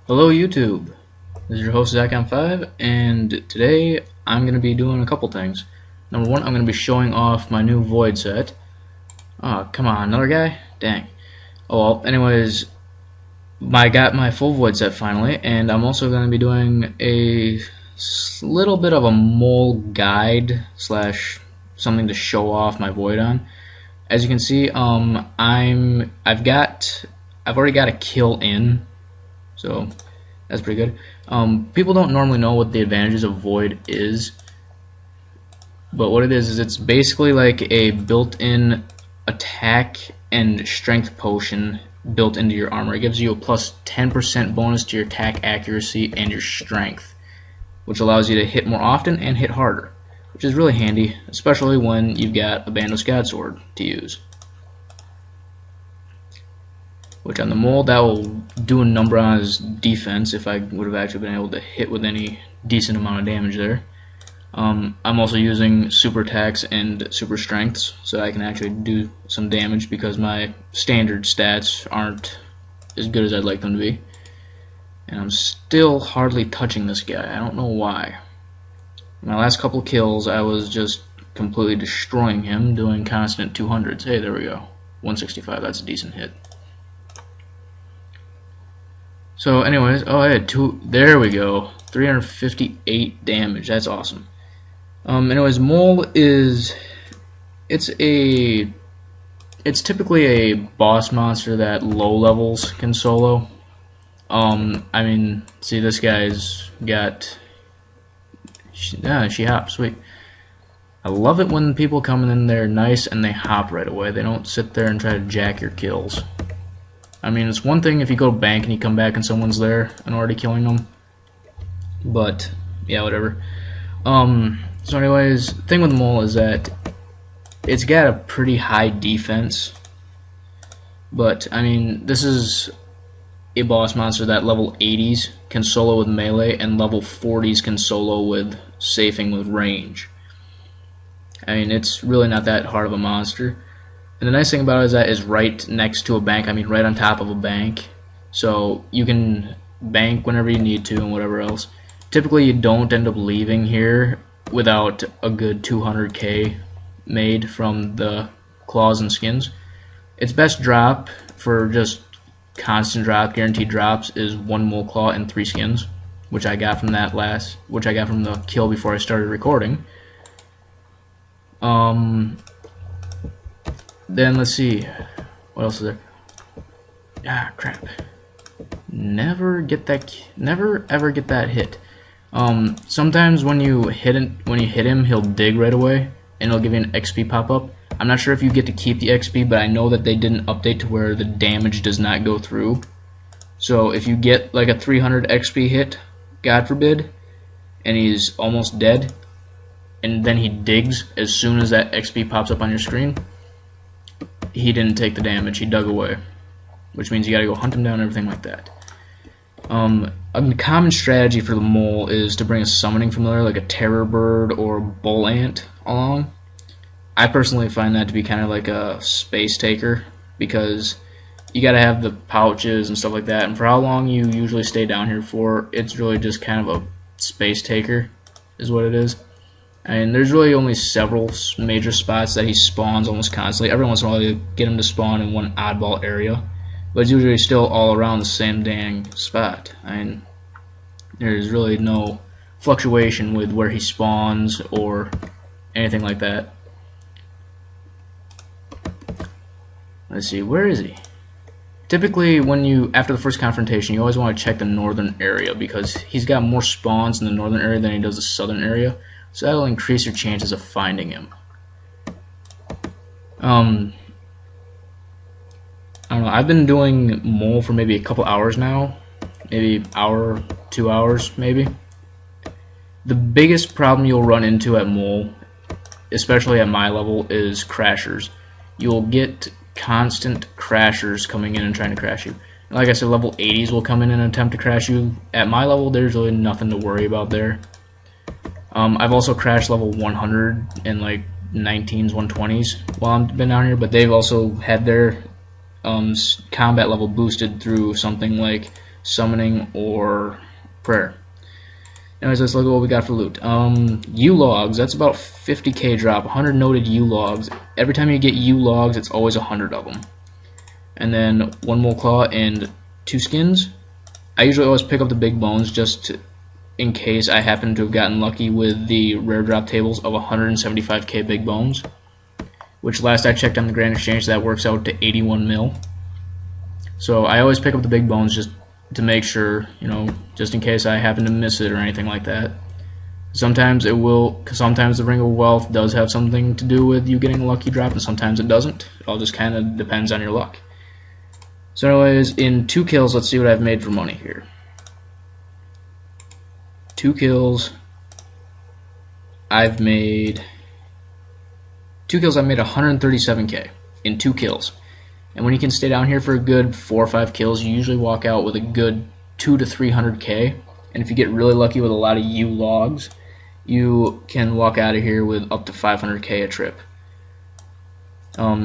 Hello YouTube, this is your host Zach5, and today I'm going to be doing a couple things. Number one, I'm going to be showing off my new Void set. Oh, come on, another guy? Dang. Oh well, anyways, I got my full Void set finally, and I'm also going to be doing a little bit of a mole guide slash something to show off my Void on. As you can see, I've already got a kill in. So that's pretty good. People don't normally know what the advantages of Void is, but what it is it's basically like a built-in attack and strength potion built into your armor. It gives you a plus 10% bonus to your attack accuracy and your strength, which allows you to hit more often and hit harder, which is really handy, especially when you've got a Bandos God Sword to use. Which on the mole, that will do a number on his defense if I would have actually been able to hit with any decent amount of damage there. I'm also using super attacks and super strengths, so I can actually do some damage because my standard stats aren't as good as I'd like them to be. And I'm still hardly touching this guy. I don't know why. My last couple kills, I was just completely destroying him, doing constant 200s. Hey, there we go. 165, that's a decent hit. So anyways, oh I had two, there we go, 358 damage, that's awesome. Anyways, Mole is, it's typically a boss monster that low levels can solo. I mean, see this guy's got, she hops, sweet. I love it when people come in there nice and they hop right away, they don't sit there and try to jack your kills. I mean, it's one thing if you go to bank and you come back and someone's there and already killing them, but yeah, whatever. So anyways, the thing with Mole is that it's got a pretty high defense, but I mean, this is a boss monster that level 80s can solo with melee and level 40s can solo with safing with range. I mean, it's really not that hard of a monster. And the nice thing about it is that it's right next to a bank, I mean right on top of a bank, so you can bank whenever you need to and whatever else. Typically you don't end up leaving here without a good 200k made from the claws and skins. Its best drop for just constant drop, guaranteed drops, is 1 mole claw and 3 skins, which I got from the kill before I started recording. Then let's see, what else is there? Ah, crap! Never ever get that hit. Sometimes when you hit him, he'll dig right away, and it'll give you an XP pop up. I'm not sure if you get to keep the XP, but I know that they didn't update to where the damage does not go through. So if you get like a 300 XP hit, God forbid, and he's almost dead, and then he digs as soon as that XP pops up on your screen, he didn't take the damage, he dug away, which means you gotta go hunt him down and everything like that. A common strategy for the Mole is to bring a summoning familiar like a terror bird or bull ant along. I personally find that to be kind of like a space taker because you gotta have the pouches and stuff like that, and for how long you usually stay down here for, it's really just kind of a space taker is what it is. And there's really only several major spots that he spawns almost constantly. Every once in a while you get him to spawn in one oddball area, but it's usually still all around the same dang spot. I mean, there's really no fluctuation with where he spawns or anything like that. Let's see, where is he? Typically, after the first confrontation, you always want to check the northern area because he's got more spawns in the northern area than he does the southern area. So that'll increase your chances of finding him. I don't know, I've been doing Mole for maybe a couple hours now. Maybe hour, 2 hours, maybe. The biggest problem you'll run into at Mole, especially at my level, is crashers. You'll get constant crashers coming in and trying to crash you. Like I said, level 80s will come in and attempt to crash you. At my level, there's really nothing to worry about there. I've also crashed level 100 and like 19s, 120s while I've been down here, but they've also had their combat level boosted through something like summoning, or prayer. Anyways, let's look at what we got for loot. U-logs, that's about 50k drop, 100 noted U-logs. Every time you get U-logs, it's always 100 of them. And then 1 mole claw and 2 skins. I usually always pick up the big bones just in case I happen to have gotten lucky with the rare drop tables of 175k big bones, which last I checked on the Grand Exchange, that works out to 81 mil. So I always pick up the big bones just to make sure, you know, just in case I happen to miss it or anything like that. Sometimes it will, because sometimes the Ring of Wealth does have something to do with you getting a lucky drop, and sometimes it doesn't. It all just kind of depends on your luck. So anyways, in 2 kills, let's see what I've made for money here. 2 kills, I've made 137k in 2 kills. And when you can stay down here for a good 4 or 5 kills, you usually walk out with a good 200 to 300k. And if you get really lucky with a lot of U-logs, you can walk out of here with up to 500k a trip.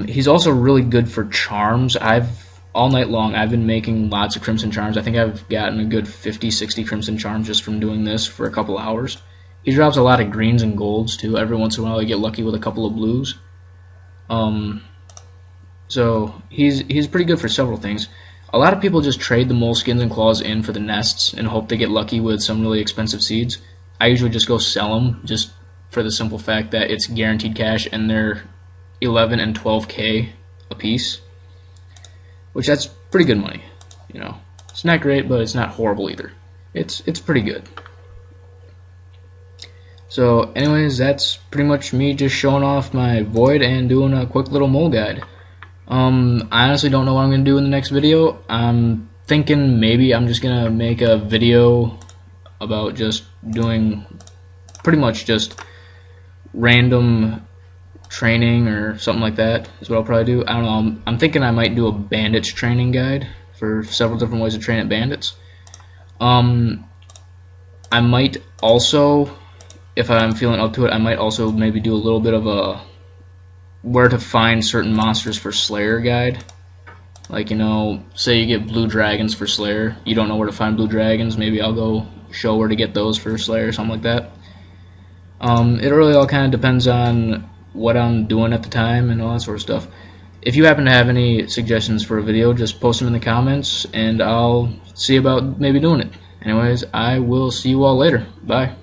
He's also really good for charms. All night long, I've been making lots of Crimson Charms. I think I've gotten a good 50, 60 Crimson Charms just from doing this for a couple hours. He drops a lot of greens and golds, too. Every once in a while, you get lucky with a couple of blues. So he's pretty good for several things. A lot of people just trade the mole skins and claws in for the nests and hope they get lucky with some really expensive seeds. I usually just go sell them just for the simple fact that it's guaranteed cash and they're 11 and 12k a piece, which that's pretty good money. You know, it's not great, but it's not horrible either. It's pretty good. So anyways, that's pretty much me just showing off my void and doing a quick little mole guide. I honestly don't know what I'm going to do in the next video. I'm thinking maybe I'm just going to make a video about just doing pretty much just random training or something like that is what I'll probably do. I don't know. I'm thinking I might do a bandits training guide for several different ways to train at bandits. I might also, if I'm feeling up to it, I might also maybe do a little bit of a where to find certain monsters for Slayer guide. Like, you know, say you get blue dragons for Slayer, you don't know where to find blue dragons, maybe I'll go show where to get those for Slayer or something like that. It really all kind of depends on what I'm doing at the time and all that sort of stuff. If you happen to have any suggestions for a video, just post them in the comments and I'll see about maybe doing it. Anyways, I will see you all later. Bye.